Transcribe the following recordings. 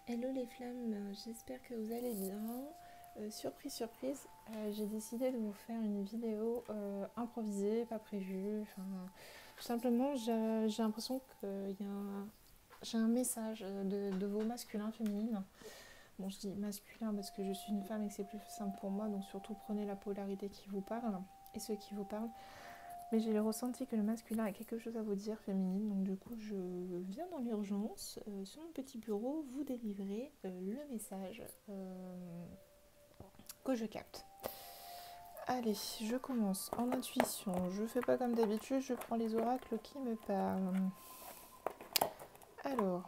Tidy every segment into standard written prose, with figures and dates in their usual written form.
Hello les flammes, j'espère que vous allez bien. Surprise, surprise, j'ai décidé de vous faire une vidéo improvisée, pas prévue. Enfin, tout simplement, j'ai l'impression que j'ai un message de vos masculins, féminines. Bon, je dis masculin parce que je suis une femme et que c'est plus simple pour moi, donc surtout prenez la polarité qui vous parle et ceux qui vous parlent. Mais j'ai le ressenti que le masculin a quelque chose à vous dire, féminine. Donc du coup, je viens dans l'urgence, sur mon petit bureau, vous délivrer le message que je capte. Allez, je commence en intuition. Je fais pas comme d'habitude, je prends les oracles qui me parlent. Alors,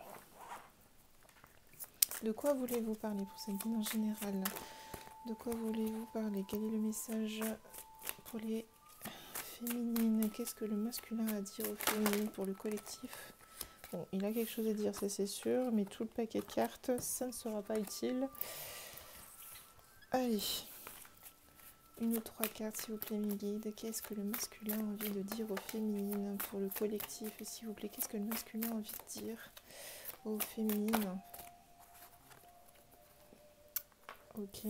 de quoi voulez-vous parler pour cette guide en général? De quoi voulez-vous parler? Quel est le message pour les féminines? Qu'est-ce que le masculin a à dire aux féminines pour le collectif? Bon, il a quelque chose à dire, ça c'est sûr, mais tout le paquet de cartes, ça ne sera pas utile. Allez, une ou trois cartes s'il vous plaît, mes guides. Qu'est-ce que le masculin a envie de dire aux féminines pour le collectif, s'il vous plaît? Qu'est-ce que le masculin a envie de dire aux féminines? Ok.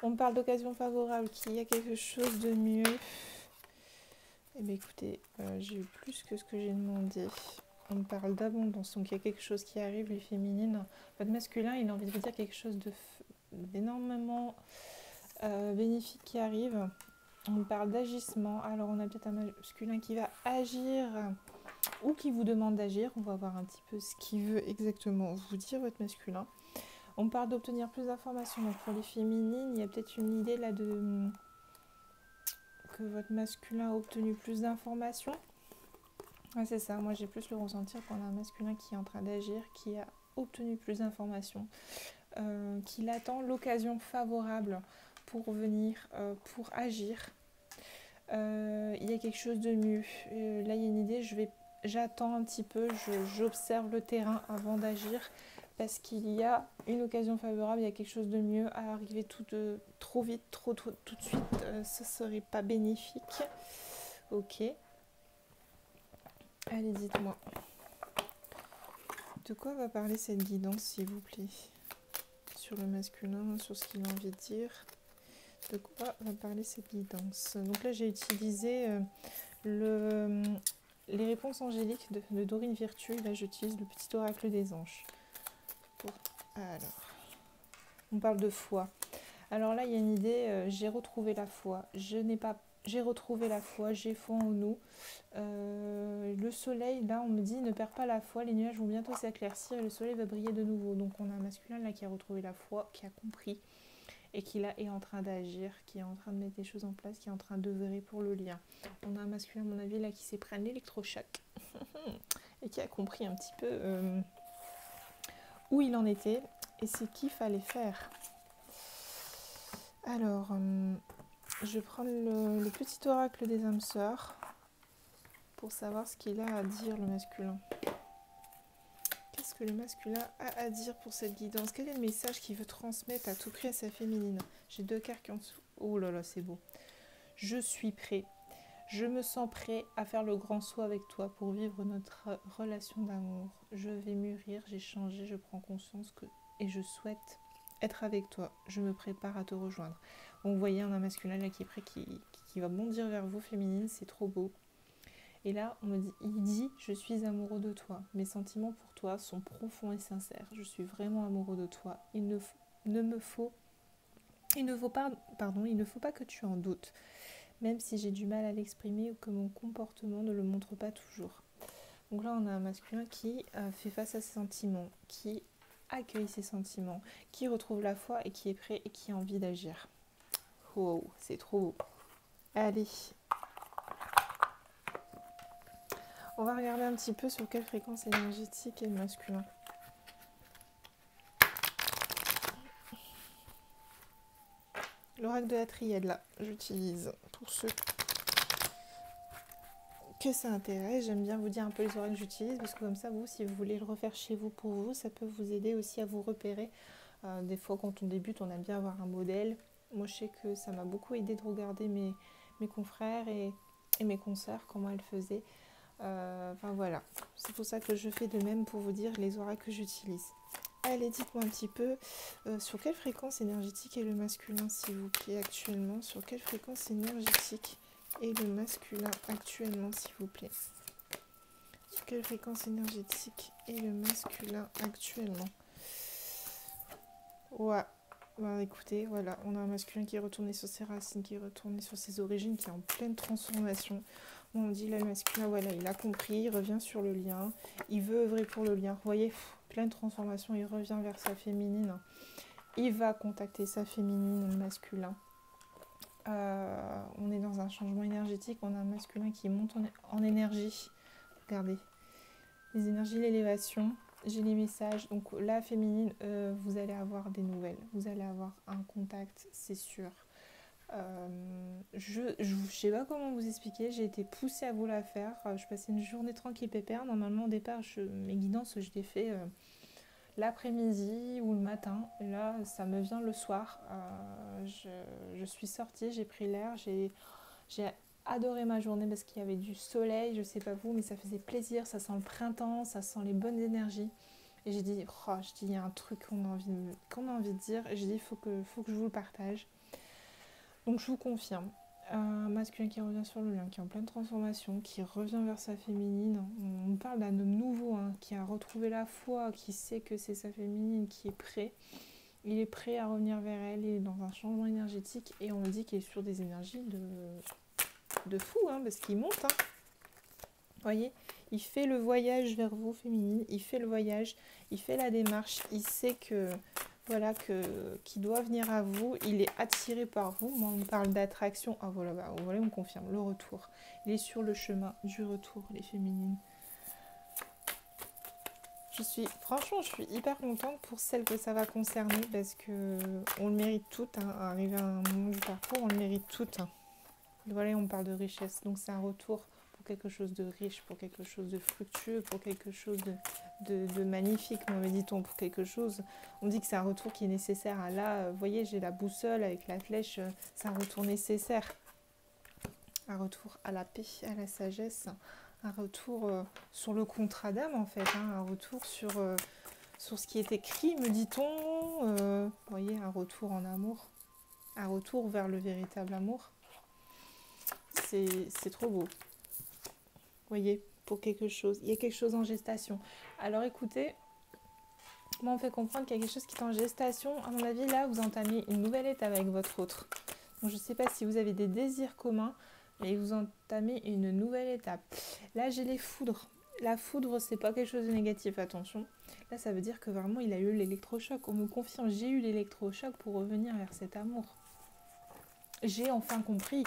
On me parle d'occasion favorable, qu'il y a quelque chose de mieux. Eh bien écoutez, j'ai eu plus que ce que j'ai demandé. On me parle d'abondance, donc il y a quelque chose qui arrive, les féminines. Votre masculin, il a envie de vous dire quelque chose d'énormément bénéfique qui arrive. On me parle d'agissement, alors on a peut-être un masculin qui va agir ou qui vous demande d'agir. On va voir un petit peu ce qu'il veut exactement vous dire, votre masculin. On me parle d'obtenir plus d'informations, donc pour les féminines, il y a peut-être une idée là de que votre masculin a obtenu plus d'informations. Ouais, c'est ça, moi j'ai plus le ressentir qu'on a un masculin qui est en train d'agir, qui a obtenu plus d'informations, qu'il attend l'occasion favorable pour venir, pour agir. Il y a quelque chose de mieux. Là, il y a une idée, j'attends un petit peu, j'observe le terrain avant d'agir parce qu'il y a une occasion favorable, il y a quelque chose de mieux à arriver trop vite, tout de suite, ça serait pas bénéfique. Ok. Allez, dites-moi. De quoi va parler cette guidance, s'il vous plaît? Sur le masculin, sur ce qu'il a envie de dire. De quoi va parler cette guidance? Donc là, j'ai utilisé les réponses angéliques de Dorine Virtue. Là, j'utilise le petit oracle des anges. Alors, on parle de foi. Alors là, il y a une idée, j'ai retrouvé la foi. J'ai retrouvé la foi, j'ai foi en nous. Le soleil, là, on me dit, ne perds pas la foi, les nuages vont bientôt s'éclaircir et le soleil va briller de nouveau. Donc on a un masculin là qui a retrouvé la foi, qui a compris et qui là est en train d'agir, qui est en train de mettre des choses en place, qui est en train d'œuvrer pour le lien. On a un masculin, à mon avis, là qui s'est pris un électrochoc et qui a compris un petit peu où il en était et ce qu'il fallait faire. Alors, je prends le petit oracle des âmes sœurs pour savoir ce qu'il a à dire, le masculin. Qu'est-ce que le masculin a à dire pour cette guidance? Quel est le message qu'il veut transmettre à tout prix à sa féminine? J'ai deux cartes qui en dessous. Oh là là, c'est beau. Je suis prêt. Je me sens prêt à faire le grand saut avec toi pour vivre notre relation d'amour. Je vais mûrir, j'ai changé, je prends conscience et je souhaite être avec toi. Je me prépare à te rejoindre. Donc, vous voyez, on a un masculin là qui est prêt, qui va bondir vers vous, féminine, c'est trop beau. Et là, il dit, je suis amoureux de toi. Mes sentiments pour toi sont profonds et sincères. Je suis vraiment amoureux de toi. Il ne faut pas que tu en doutes, même si j'ai du mal à l'exprimer ou que mon comportement ne le montre pas toujours. Donc là, on a un masculin qui fait face à ses sentiments, qui accueille ses sentiments, qui retrouve la foi et qui est prêt et qui a envie d'agir. Wow, c'est trop beau. Allez, on va regarder un petit peu sur quelle fréquence énergétique est le masculin. L'oracle de la triade, là, j'utilise pour ceux que ça intéresse. J'aime bien vous dire un peu les oracles que j'utilise parce que comme ça, vous, si vous voulez le refaire chez vous pour vous, ça peut vous aider aussi à vous repérer. Des fois, quand on débute, on aime bien avoir un modèle. Moi, je sais que ça m'a beaucoup aidé de regarder mes confrères et mes consoeurs, comment elles faisaient. Enfin voilà, c'est pour ça que je fais de même pour vous dire les oracles que j'utilise. Allez, dites-moi un petit peu sur quelle fréquence énergétique est le masculin, s'il vous plaît, actuellement. Sur quelle fréquence énergétique est le masculin actuellement, s'il vous plaît. Sur quelle fréquence énergétique est le masculin actuellement. Ouais, bah écoutez, voilà, on a un masculin qui est retourné sur ses racines, qui est retourné sur ses origines, qui est en pleine transformation. On dit là, le masculin, voilà, il a compris, il revient sur le lien, il veut œuvrer pour le lien. Vous voyez, pleine transformation, il revient vers sa féminine. Il va contacter sa féminine, le masculin. On est dans un changement énergétique, on a un masculin qui monte en énergie. Regardez, les énergies, l'élévation. J'ai les messages, donc la féminine, vous allez avoir des nouvelles, vous allez avoir un contact, c'est sûr. Je sais pas comment vous expliquer, j'ai été poussée à vous la faire. Je passais une journée tranquille pépère. Normalement au départ, mes guidances, je les fais l'après-midi ou le matin. Et là, ça me vient le soir. Je suis sortie, j'ai pris l'air, j'ai adoré ma journée parce qu'il y avait du soleil, je sais pas vous, mais ça faisait plaisir, ça sent le printemps, ça sent les bonnes énergies. Et j'ai dit, il y a un truc qu'on a envie de dire. Et j'ai dit, il faut que je vous le partage. Donc je vous confirme, un masculin qui revient sur le lien, qui est en pleine transformation, qui revient vers sa féminine. On parle d'un homme nouveau, hein, qui a retrouvé la foi, qui sait que c'est sa féminine, qui est prêt. Il est prêt à revenir vers elle, il est dans un changement énergétique et on dit qu'il est sur des énergies de fou, hein, parce qu'il monte. Hein. Vous voyez, il fait le voyage vers vous, féminine, il fait le voyage, il fait la démarche, il sait que... Voilà, qui doit venir à vous, il est attiré par vous. Moi, on me parle d'attraction. Ah voilà, voilà, on confirme, le retour. Il est sur le chemin du retour, les féminines. Franchement, je suis hyper contente pour celles que ça va concerner parce que on le mérite toutes, hein, arriver à un moment du parcours, on le mérite toutes. Hein. Voilà, on parle de richesse, donc c'est un retour pour quelque chose de riche, pour quelque chose de fructueux, pour quelque chose de magnifique, me dit-on, pour quelque chose. On dit que c'est un retour qui est nécessaire. Ah là, vous voyez, j'ai la boussole avec la flèche, c'est un retour nécessaire. Un retour à la paix, à la sagesse, un retour sur le contrat d'âme en fait, hein, un retour sur ce qui est écrit, me dit-on. Vous voyez, un retour en amour, un retour vers le véritable amour. C'est trop beau. Vous voyez, pour quelque chose. Il y a quelque chose en gestation. Alors écoutez, moi on fait comprendre qu'il y a quelque chose qui est en gestation. À mon avis, là, vous entamez une nouvelle étape avec votre autre. Donc je ne sais pas si vous avez des désirs communs, mais vous entamez une nouvelle étape. Là, j'ai les foudres. La foudre, c'est pas quelque chose de négatif, attention. Là, ça veut dire que vraiment, il a eu l'électrochoc. On me confirme, j'ai eu l'électrochoc pour revenir vers cet amour. J'ai enfin compris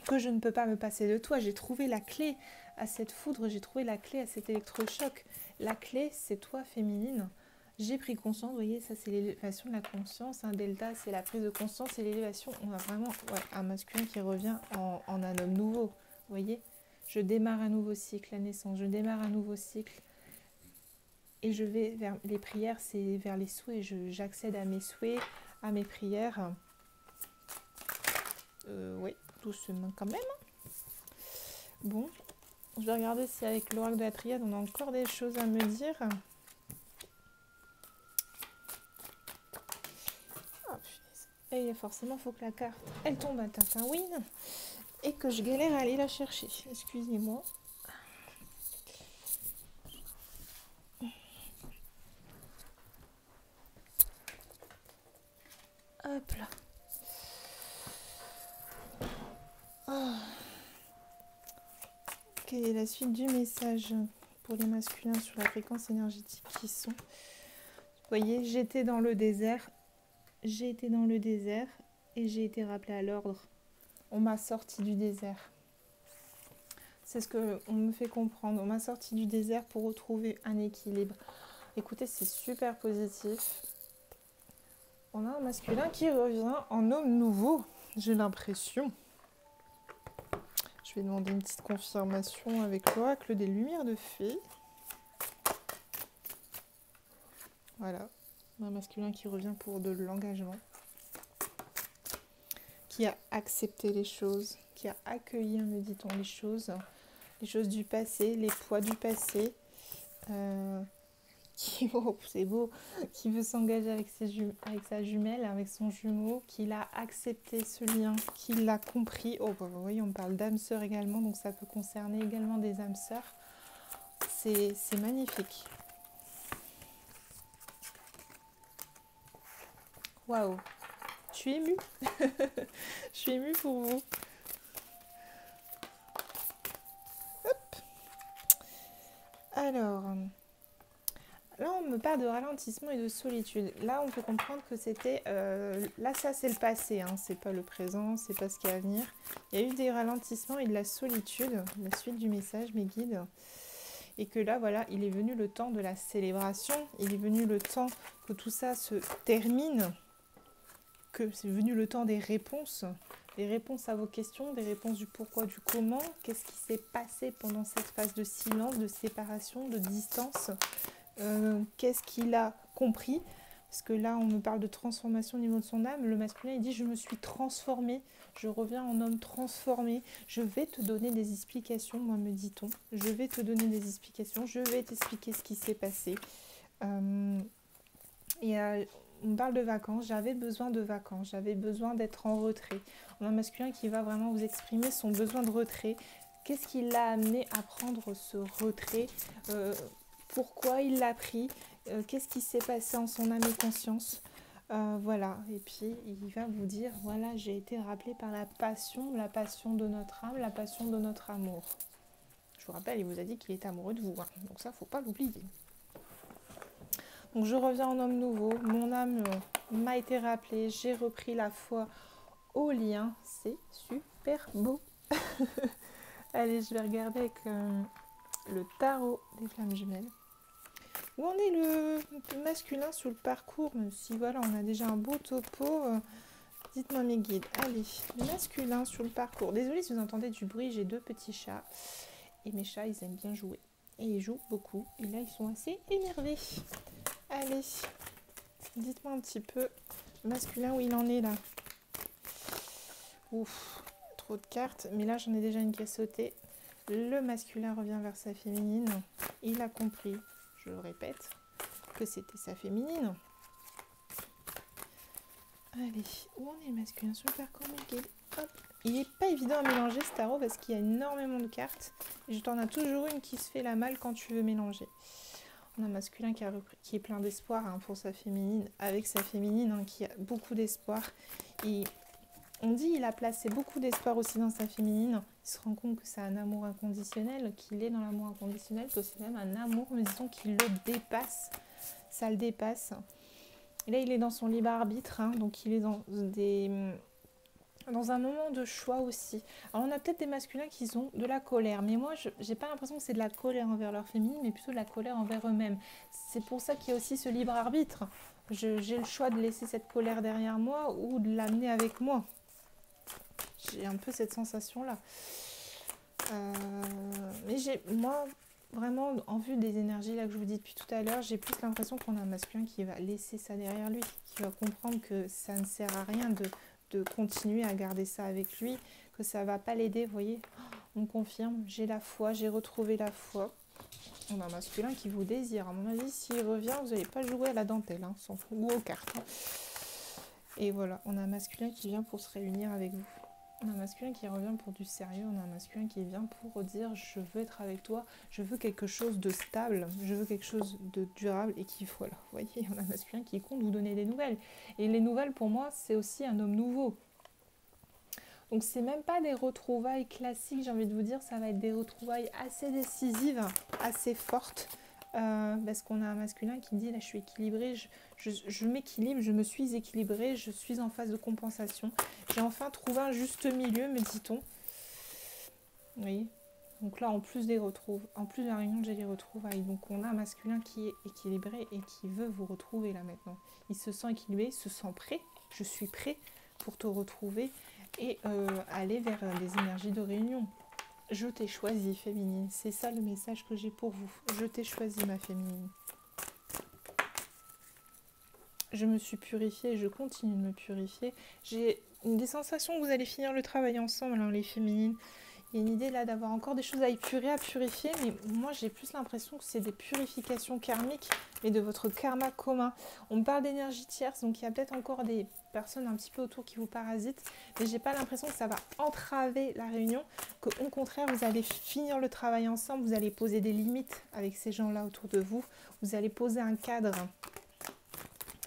que je ne peux pas me passer de toi. J'ai trouvé la clé à cette foudre, j'ai trouvé la clé à cet électrochoc. La clé, c'est toi, féminine. J'ai pris conscience, vous voyez, ça c'est l'élévation de la conscience. Hein. Delta, c'est la prise de conscience et l'élévation. On a vraiment un masculin qui revient en un homme nouveau. Vous voyez, je démarre un nouveau cycle, la naissance. Je démarre un nouveau cycle. Et je vais vers les prières, c'est vers les souhaits. J'accède à mes souhaits, à mes prières. Oui, doucement quand même. Bon, je vais regarder si avec l'oracle de la triade, on a encore des choses à me dire. Oh, et forcément, il faut que la carte, elle tombe à Tatooine et que je galère à aller la chercher. Excusez-moi. Hop là. Oh. Quelle est la suite du message pour les masculins sur la fréquence énergétique qui sont? Vous voyez, j'étais dans le désert. J'ai été dans le désert et j'ai été rappelée à l'ordre. On m'a sorti du désert. C'est ce qu'on me fait comprendre. On m'a sorti du désert pour retrouver un équilibre. Écoutez, c'est super positif. On a un masculin qui revient en homme nouveau, j'ai l'impression. Je vais demander une petite confirmation avec l'oracle des lumières de fée. Voilà, un masculin qui revient pour de l'engagement, qui a accepté les choses, qui a accueilli, me dit-on, les choses, les choses du passé, les poids du passé. Oh, c'est beau, qui veut s'engager avec sa jumelle, avec son jumeau, qu'il a accepté ce lien, qu'il l'a compris. Oh, bah, vous voyez, on parle d'âme sœur également, donc ça peut concerner également des âmes sœurs. C'est magnifique. Waouh, je suis émue. Je suis émue pour vous. Hop. Alors... Là, on me parle de ralentissement et de solitude. Là, on peut comprendre que c'était... là, ça, c'est le passé, hein. C'est pas le présent, c'est pas ce qui est à venir. Il y a eu des ralentissements et de la solitude, la suite du message, mes guides. Et que là, voilà, il est venu le temps de la célébration. Il est venu le temps que tout ça se termine. Que c'est venu le temps des réponses à vos questions, des réponses du pourquoi, du comment. Qu'est-ce qui s'est passé pendant cette phase de silence, de séparation, de distance ? Qu'est-ce qu'il a compris? Parce que là, on me parle de transformation au niveau de son âme. Le masculin, il dit « Je me suis transformé, je reviens en homme transformé. Je vais te donner des explications, moi, me dit-on. Je vais te donner des explications, je vais t'expliquer ce qui s'est passé. » On parle de vacances. J'avais besoin de vacances, j'avais besoin d'être en retrait. On a un masculin qui va vraiment vous exprimer son besoin de retrait. Qu'est-ce qui l'a amené à prendre ce retrait? Pourquoi il l'a pris, qu'est-ce qui s'est passé en son âme et conscience, voilà. Et puis il va vous dire, voilà, j'ai été rappelé par la passion de notre âme, la passion de notre amour. Je vous rappelle, il vous a dit qu'il est amoureux de vous, hein. Donc ça, faut pas l'oublier. Donc je reviens en homme nouveau, mon âme m'a été rappelée, j'ai repris la foi au lien, c'est super beau. Allez, je vais regarder avec le tarot des flammes jumelles. Où en est le masculin sur le parcours? Même si voilà, on a déjà un beau topo. Dites-moi mes guides. Allez, le masculin sur le parcours. Désolée si vous entendez du bruit, j'ai 2 petits chats. Et mes chats, ils aiment bien jouer. Et ils jouent beaucoup. Et là, ils sont assez énervés. Allez, dites-moi un petit peu, masculin, où il en est là. Ouf, trop de cartes. Mais là, j'en ai déjà une qui a sauté. Le masculin revient vers sa féminine. Il a compris, je le répète, que c'était sa féminine. Allez, où on est le masculin sur le parcours? Hop. Il n'est pas évident à mélanger ce tarot parce qu'il y a énormément de cartes. Et je t'en ai toujours une qui se fait la malle quand tu veux mélanger. On a un masculin qui est plein d'espoir, hein, pour sa féminine, avec sa féminine, hein, qui a beaucoup d'espoir. On dit qu'il a placé beaucoup d'espoir aussi dans sa féminine. Il se rend compte que c'est un amour inconditionnel, qu'il est dans l'amour inconditionnel, que c'est même un amour, mais disons qu'il le dépasse. Ça le dépasse. Et là, il est dans son libre arbitre, hein, donc il est dans un moment de choix aussi. Alors, on a peut-être des masculins qui ont de la colère, mais moi, je n'ai pas l'impression que c'est de la colère envers leur féminine, mais plutôt de la colère envers eux-mêmes. C'est pour ça qu'il y a aussi ce libre arbitre. J'ai le choix de laisser cette colère derrière moi ou de l'amener avec moi. J'ai un peu cette sensation-là. Mais moi, vraiment, en vue des énergies là que je vous dis depuis tout à l'heure, j'ai plus l'impression qu'on a un masculin qui va laisser ça derrière lui, qui va comprendre que ça ne sert à rien de continuer à garder ça avec lui, que ça ne va pas l'aider, vous voyez. On confirme, j'ai la foi, j'ai retrouvé la foi. On a un masculin qui vous désire. À mon avis, s'il revient, vous n'allez pas jouer à la dentelle, hein, ou aux cartes. Hein. Et voilà, on a un masculin qui vient pour se réunir avec vous. On a un masculin qui revient pour du sérieux, on a un masculin qui vient pour dire je veux être avec toi, je veux quelque chose de stable, je veux quelque chose de durable et qui, voilà, vous voyez, on a un masculin qui compte vous donner des nouvelles. Et les nouvelles pour moi, c'est aussi un homme nouveau. Donc c'est même pas des retrouvailles classiques, j'ai envie de vous dire, ça va être des retrouvailles assez décisives, assez fortes. Parce qu'on a un masculin qui dit là je suis équilibré, je m'équilibre, je me suis équilibrée, je suis en phase de compensation. J'ai enfin trouvé un juste milieu, me dit-on. Oui. Donc là en plus de la réunion, j'ai les retrouvailles. Donc on a un masculin qui est équilibré et qui veut vous retrouver là maintenant. Il se sent équilibré, il se sent prêt. Je suis prêt pour te retrouver et aller vers des énergies de réunion. Je t'ai choisi, féminine. C'est ça le message que j'ai pour vous. Je t'ai choisi, ma féminine. Je me suis purifiée et je continue de me purifier. J'ai des sensations que vous allez finir le travail ensemble, hein, les féminines. Il y a une idée là d'avoir encore des choses à épurer, à purifier, mais moi j'ai plus l'impression que c'est des purifications karmiques, mais de votre karma commun. On me parle d'énergie tierce, donc il y a peut-être encore des personnes un petit peu autour qui vous parasitent, mais j'ai pas l'impression que ça va entraver la réunion, qu'au contraire vous allez finir le travail ensemble, vous allez poser des limites avec ces gens-là autour de vous, vous allez poser un cadre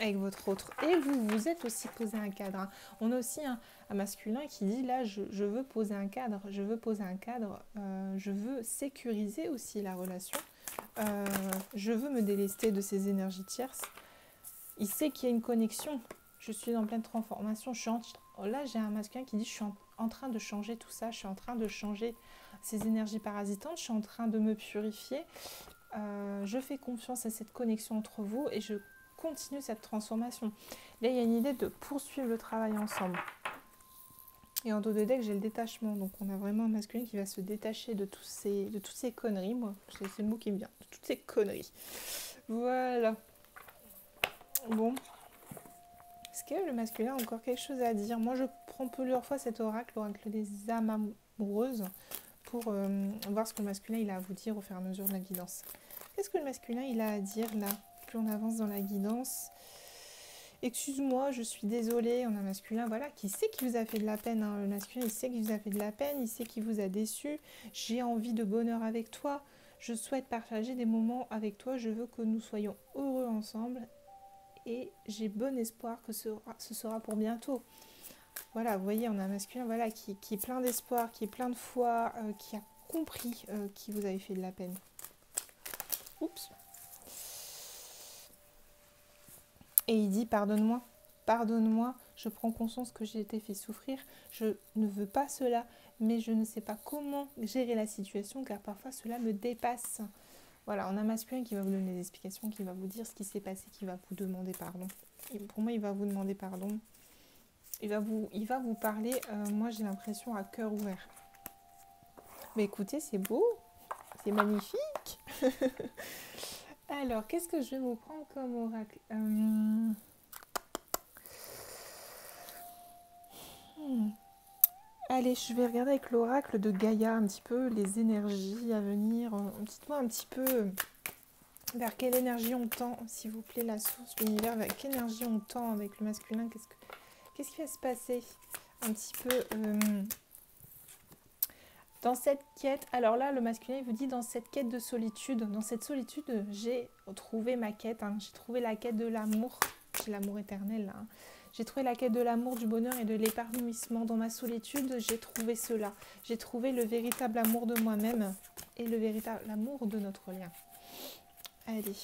avec votre autre. Et vous, vous êtes aussi posé un cadre. Hein. On a aussi un masculin qui dit là, je veux poser un cadre, je veux poser un cadre, je veux sécuriser aussi la relation, je veux me délester de ces énergies tierces. Il sait qu'il y a une connexion, je suis en pleine transformation, là j'ai un masculin qui dit je suis en train de changer tout ça, je suis en train de changer ces énergies parasitantes, je suis en train de me purifier, je fais confiance à cette connexion entre vous et je continue cette transformation. Là, il y a une idée de poursuivre le travail ensemble. Et en dos de deck, j'ai le détachement. Donc, on a vraiment un masculin qui va se détacher de toutes ces conneries. Moi, c'est le mot qui me vient. De toutes ces conneries. Voilà. Bon. Est-ce que le masculin a encore quelque chose à dire? Moi, je prends plusieurs fois cet oracle, l'oracle des âmes amoureuses, pour voir ce que le masculin il a à vous dire au fur et à mesure de la guidance. Qu'est-ce que le masculin il a à dire là? Plus on avance dans la guidance. Excuse-moi, je suis désolée. On a un masculin voilà, qui sait qu'il vous a fait de la peine. Hein. Le masculin, il sait qu'il vous a fait de la peine. Il sait qu'il vous a déçu. J'ai envie de bonheur avec toi. Je souhaite partager des moments avec toi. Je veux que nous soyons heureux ensemble. Et j'ai bon espoir que ce sera pour bientôt. Voilà, vous voyez, on a un masculin voilà, qui est plein d'espoir, qui est plein de foi, qui a compris qu'il vous avait fait de la peine. Oups. Et il dit pardonne-moi, pardonne-moi, je prends conscience que j'ai été fait souffrir, je ne veux pas cela, mais je ne sais pas comment gérer la situation car parfois cela me dépasse. Voilà, on a un masculin qui va vous donner des explications, qui va vous dire ce qui s'est passé, qui va vous demander pardon. Et pour moi, il va vous demander pardon. Il va vous parler, moi j'ai l'impression, à cœur ouvert. Mais écoutez, c'est beau, c'est magnifique. Alors, qu'est-ce que je vais vous prendre comme oracle Allez, je vais regarder avec l'oracle de Gaïa un petit peu les énergies à venir. Dites-moi un petit peu vers quelle énergie on tend, s'il vous plaît, la source, l'univers, vers quelle énergie on tend avec le masculin. Qu'est-ce qui va se passer un petit peu dans cette quête? Alors là, le masculin, il vous dit dans cette quête de solitude. Dans cette solitude, j'ai trouvé ma quête. Hein. J'ai trouvé la quête de l'amour. J'ai l'amour éternel, là. Hein. J'ai trouvé la quête de l'amour, du bonheur et de l'épanouissement. Dans ma solitude, j'ai trouvé cela. J'ai trouvé le véritable amour de moi-même et le véritable amour de notre lien. Allez.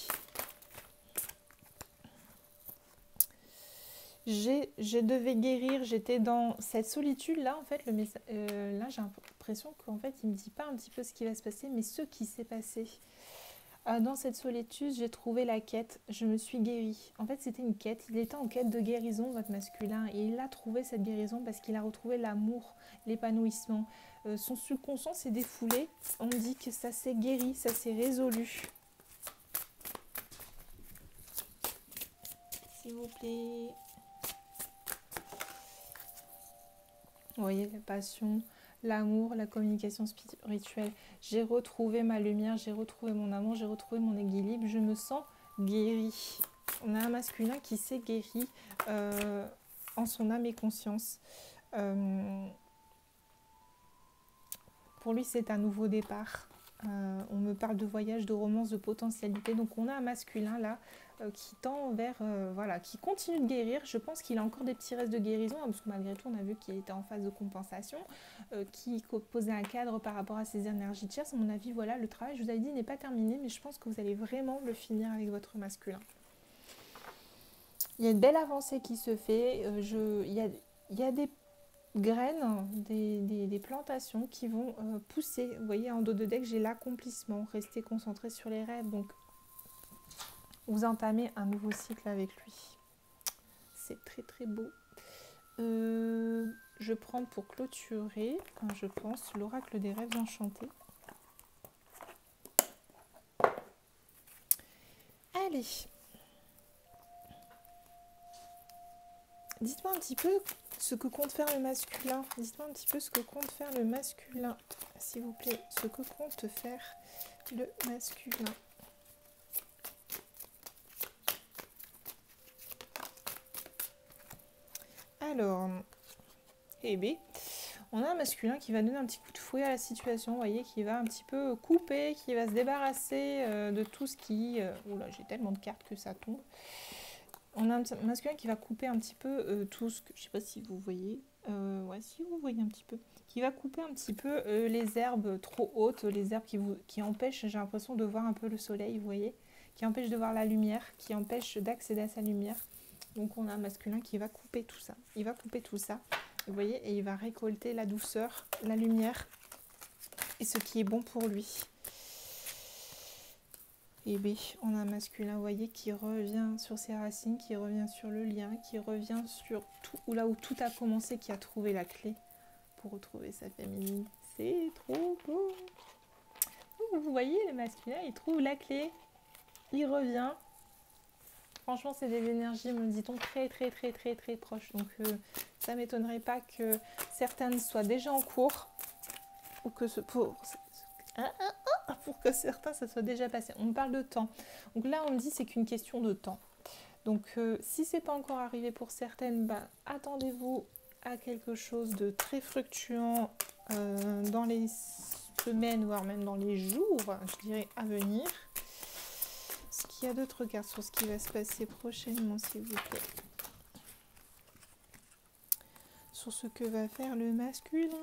Je devais guérir, j'étais dans cette solitude-là, en fait, là j'ai l'impression qu'en fait, il ne me dit pas un petit peu ce qui va se passer, mais ce qui s'est passé. Dans cette solitude, j'ai trouvé la quête, je me suis guérie. En fait, c'était une quête, il était en quête de guérison, votre masculin, et il a trouvé cette guérison parce qu'il a retrouvé l'amour, l'épanouissement. Son subconscient s'est défoulé, on dit que ça s'est guéri, ça s'est résolu. S'il vous plaît. Vous voyez, la passion, l'amour, la communication spirituelle. J'ai retrouvé ma lumière, j'ai retrouvé mon amour, j'ai retrouvé mon équilibre. Je me sens guérie. On a un masculin qui s'est guéri en son âme et conscience. Pour lui, c'est un nouveau départ. On me parle de voyage, de romance, de potentialité. Donc on a un masculin là qui tend vers, voilà, qui continue de guérir. Je pense qu'il a encore des petits restes de guérison, hein, parce que malgré tout, on a vu qu'il était en phase de compensation, qui posait un cadre par rapport à ses énergies tierces. À mon avis, voilà, le travail, je vous avais dit, n'est pas terminé, mais je pense que vous allez vraiment le finir avec votre masculin. Il y a une belle avancée qui se fait. Il y a des graines, des plantations qui vont pousser. Vous voyez, en dos de deck, j'ai l'accomplissement. Restez concentré sur les rêves. Donc, vous entamez un nouveau cycle avec lui. C'est très très beau. Je prends pour clôturer, je pense, l'oracle des rêves enchantés. Allez. Dites-moi un petit peu ce que compte faire le masculin. Dites-moi un petit peu ce que compte faire le masculin, s'il vous plaît. Ce que compte faire le masculin. Alors, eh bien, on a un masculin qui va donner un petit coup de fouet à la situation, vous voyez, qui va un petit peu couper, qui va se débarrasser de tout ce qui... Oula, j'ai tellement de cartes que ça tombe. On a un masculin qui va couper un petit peu tout ce que... Je sais pas si vous voyez. Ouais, si vous voyez un petit peu. Qui va couper un petit peu les herbes trop hautes, les herbes qui empêchent, j'ai l'impression de voir un peu le soleil, vous voyez. Qui empêchent de voir la lumière, qui empêchent d'accéder à sa lumière. Donc on a un masculin qui va couper tout ça. Il va couper tout ça, vous voyez, et il va récolter la douceur, la lumière et ce qui est bon pour lui. Et bien, on a un masculin, vous voyez, qui revient sur ses racines, qui revient sur le lien, qui revient sur tout, ou là où tout a commencé, qui a trouvé la clé pour retrouver sa féminine. C'est trop beau. Vous voyez, le masculin, il trouve la clé, il revient. Franchement, c'est des énergies, me dit-on, très proches. Donc, ça ne m'étonnerait pas que certaines soient déjà en cours ou que pour que certains, ça soit déjà passé. On parle de temps. Donc là, on me dit c'est qu'une question de temps. Donc, si ce n'est pas encore arrivé pour certaines, attendez-vous à quelque chose de très fructueux dans les semaines, voire même dans les jours, je dirais, à venir. Est-ce qu'il y a d'autres cartes sur ce qui va se passer prochainement, s'il vous plaît? Sur ce que va faire le masculin.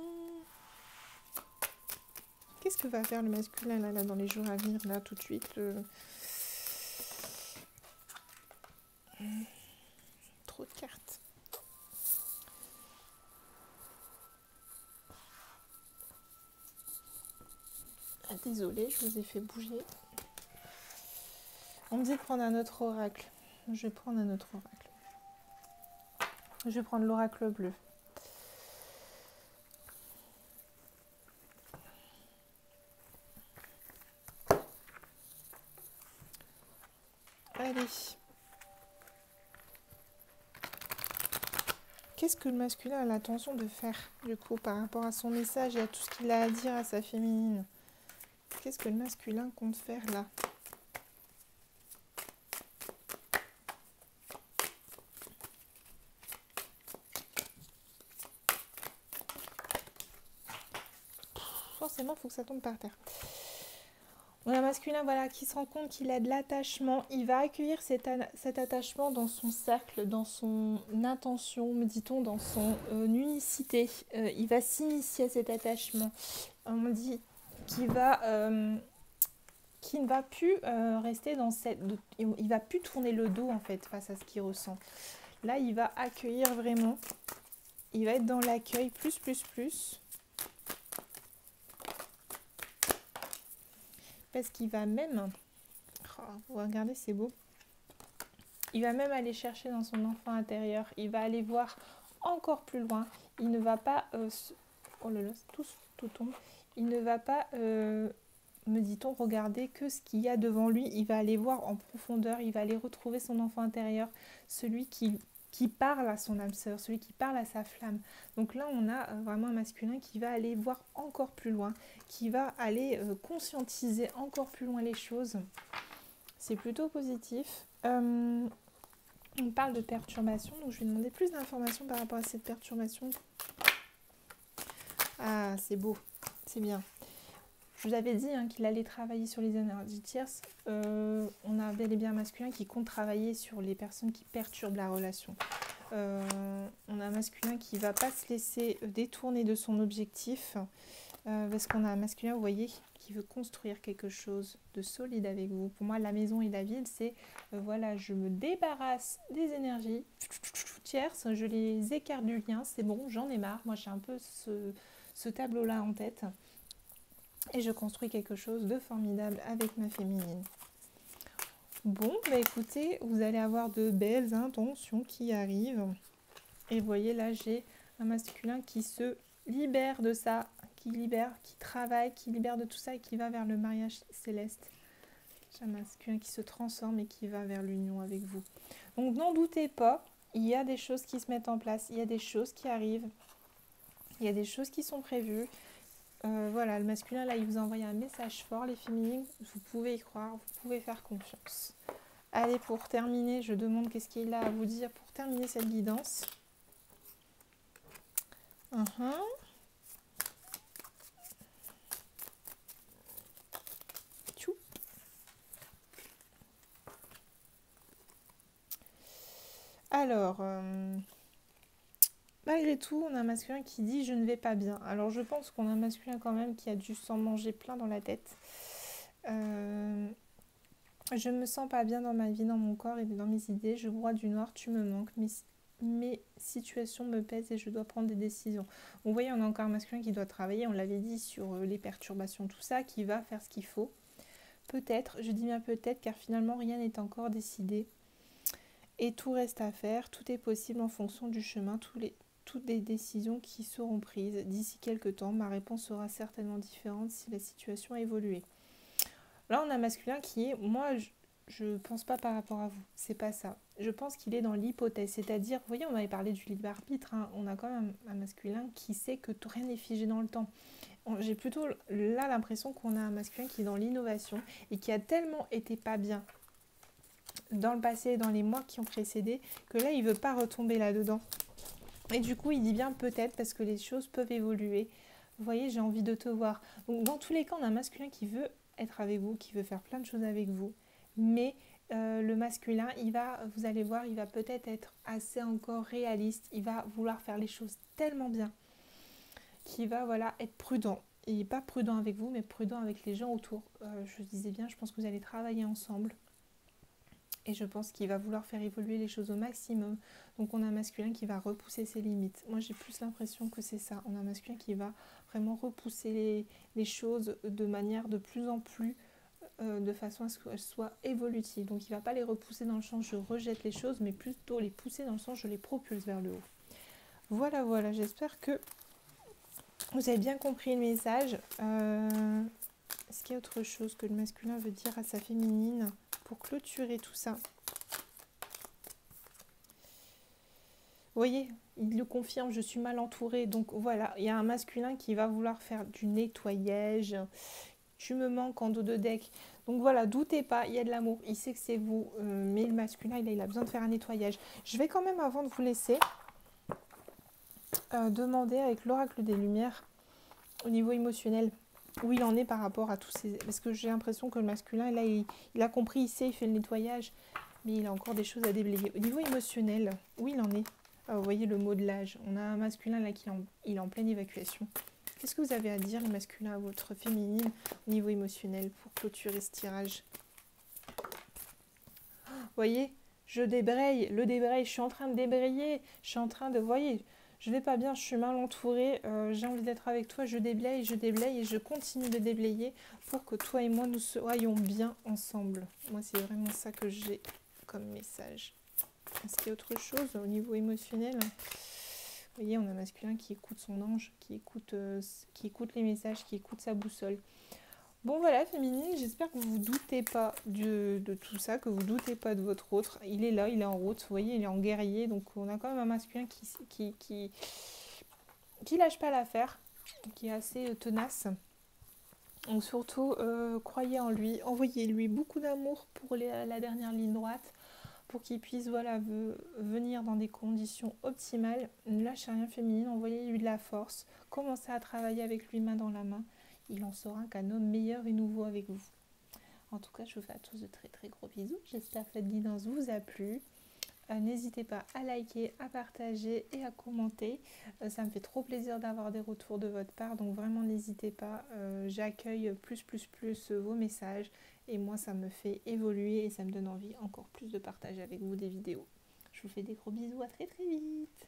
Qu'est-ce que va faire le masculin là dans les jours à venir, là, tout de suite Trop de cartes. Ah, désolée, je vous ai fait bouger. On me dit de prendre un autre oracle. Je vais prendre un autre oracle. Je vais prendre l'oracle bleu. Allez. Qu'est-ce que le masculin a l'intention de faire, du coup, par rapport à son message et à tout ce qu'il a à dire à sa féminine? Qu'est-ce que le masculin compte faire là? Forcément, il faut que ça tombe par terre. On a un masculin, voilà, qui se rend compte qu'il a de l'attachement. Il va accueillir cet attachement dans son cercle, dans son intention, me dit-on, dans son unicité. Il va s'initier à cet attachement. On me dit qu'il ne va plus rester dans cette... il va plus tourner le dos, en fait, face à ce qu'il ressent. Là, il va accueillir vraiment. Il va être dans l'accueil, plus. Parce qu'il va même... Oh, vous regardez, c'est beau. Il va même aller chercher dans son enfant intérieur. Il va aller voir encore plus loin. Il ne va pas... Oh là là, tout tombe. Il ne va pas, me dit-on, regarder que ce qu'il y a devant lui. Il va aller voir en profondeur. Il va aller retrouver son enfant intérieur. Celui qui parle à son âme sœur, celui qui parle à sa flamme. Donc là, on a vraiment un masculin qui va aller voir encore plus loin, qui va aller conscientiser encore plus loin les choses. C'est plutôt positif. On parle de perturbation, donc je vais demander plus d'informations par rapport à cette perturbation. Ah, c'est beau, c'est bien. Je vous avais dit qu'il allait travailler sur les énergies tierces. On a bel et bien un masculin qui compte travailler sur les personnes qui perturbent la relation. On a un masculin qui ne va pas se laisser détourner de son objectif. Parce qu'on a un masculin, vous voyez, qui veut construire quelque chose de solide avec vous. Pour moi, la maison et la ville, c'est voilà, je me débarrasse des énergies tierces, je les écarte du lien, c'est bon, j'en ai marre. Moi, j'ai un peu ce tableau-là en tête. Et je construis quelque chose de formidable avec ma féminine. Bon, écoutez, vous allez avoir de belles intentions qui arrivent. Et vous voyez, là, j'ai un masculin qui se libère de ça, qui travaille, qui libère de tout ça et qui va vers le mariage céleste. J'ai un masculin qui se transforme et qui va vers l'union avec vous. Donc, n'en doutez pas, il y a des choses qui se mettent en place, il y a des choses qui arrivent, il y a des choses qui sont prévues. Voilà, le masculin, là, il vous a envoyé un message fort, les féminines. Vous pouvez y croire, vous pouvez faire confiance. Allez, pour terminer, je demande qu'est-ce qu'il a à vous dire pour terminer cette guidance. Tchou. Alors, malgré tout, on a un masculin qui dit « je ne vais pas bien ». Alors, je pense qu'on a un masculin quand même qui a dû s'en manger plein dans la tête. Je me sens pas bien dans ma vie, dans mon corps et dans mes idées. Je broie du noir, tu me manques. Mes situations me pèsent et je dois prendre des décisions. Vous voyez, on a encore un masculin qui doit travailler, on l'avait dit, sur les perturbations, tout ça, qui va faire ce qu'il faut. Peut-être, je dis bien peut-être, car finalement rien n'est encore décidé. Et tout reste à faire, tout est possible en fonction du chemin, toutes les décisions qui seront prises. D'ici quelques temps, ma réponse sera certainement différente si la situation a évolué. Là, on a un masculin qui est, moi, je pense pas par rapport à vous, c'est pas ça. Je pense qu'il est dans l'hypothèse, c'est-à-dire, vous voyez, on avait parlé du libre arbitre, hein, on a quand même un masculin qui sait que rien n'est figé dans le temps. J'ai plutôt là l'impression qu'on a un masculin qui est dans l'innovation et qui a tellement été pas bien dans le passé, dans les mois qui ont précédé, que là, il veut pas retomber là-dedans. Et du coup, il dit bien peut-être parce que les choses peuvent évoluer. Vous voyez, j'ai envie de te voir. Donc, dans tous les cas, on a un masculin qui veut être avec vous, qui veut faire plein de choses avec vous. Mais le masculin, vous allez voir, il va peut-être être assez encore réaliste. Il va vouloir faire les choses tellement bien qu'il va être prudent. Il n'est pas prudent avec vous, mais prudent avec les gens autour. Je disais bien, je pense que vous allez travailler ensemble. Et je pense qu'il va vouloir faire évoluer les choses au maximum. Donc on a un masculin qui va repousser ses limites. Moi j'ai plus l'impression que c'est ça. On a un masculin qui va vraiment repousser les choses de manière de plus en plus, de façon à ce qu'elles soient évolutives. Donc il ne va pas les repousser dans le sens je rejette les choses, mais plutôt les pousser dans le sens je les propulse vers le haut. Voilà, voilà, j'espère que vous avez bien compris le message. Est-ce qu'il y a autre chose que le masculin veut dire à sa féminine pour clôturer tout ça? Vous voyez, il le confirme, je suis mal entourée. Donc voilà, il y a un masculin qui va vouloir faire du nettoyage. Tu me manques en dos de deck. Donc voilà, doutez pas, il y a de l'amour. Il sait que c'est vous, mais le masculin, il a besoin de faire un nettoyage. Je vais quand même, avant de vous laisser, demander avec l'oracle des Lumières, au niveau émotionnel, où il en est par rapport à tous ces... Parce que j'ai l'impression que le masculin, là, il a compris, il sait, il fait le nettoyage, mais il a encore des choses à déblayer. Au niveau émotionnel, où il en est? Vous voyez le mot de l'âge. On a un masculin là il est en pleine évacuation. Qu'est-ce que vous avez à dire, les masculins, à votre féminine, au niveau émotionnel, pour clôturer ce tirage? Vous voyez, je débraye, le débraye, je suis en train de débrayer, je suis en train de... Vous voyez, je vais pas bien, je suis mal entourée, j'ai envie d'être avec toi, je déblaye et je continue de déblayer pour que toi et moi, nous soyons bien ensemble. Moi, c'est vraiment ça que j'ai comme message. Est-ce qu'il y a autre chose au niveau émotionnel? Vous voyez, on a un masculin qui écoute son ange, qui écoute les messages, qui écoute sa boussole. Bon voilà, féminine, j'espère que vous ne doutez pas de tout ça, que vous ne doutez pas de votre autre. Il est là, il est en route, vous voyez, il est en guerrier. Donc on a quand même un masculin qui lâche pas l'affaire, qui est assez tenace. Donc surtout, croyez en lui, envoyez-lui beaucoup d'amour pour la dernière ligne droite, pour qu'il puisse venir dans des conditions optimales. Ne lâchez rien, féminine, envoyez-lui de la force, commencez à travailler avec lui main dans la main. Il en sera qu'un homme meilleur et nouveau avec vous. En tout cas, je vous fais à tous de très très gros bisous. J'espère que cette guidance vous a plu. N'hésitez pas à liker, à partager et à commenter. Ça me fait trop plaisir d'avoir des retours de votre part. Donc vraiment, n'hésitez pas. J'accueille plus vos messages. Et moi, ça me fait évoluer et ça me donne envie encore plus de partager avec vous des vidéos. Je vous fais des gros bisous. À très très vite.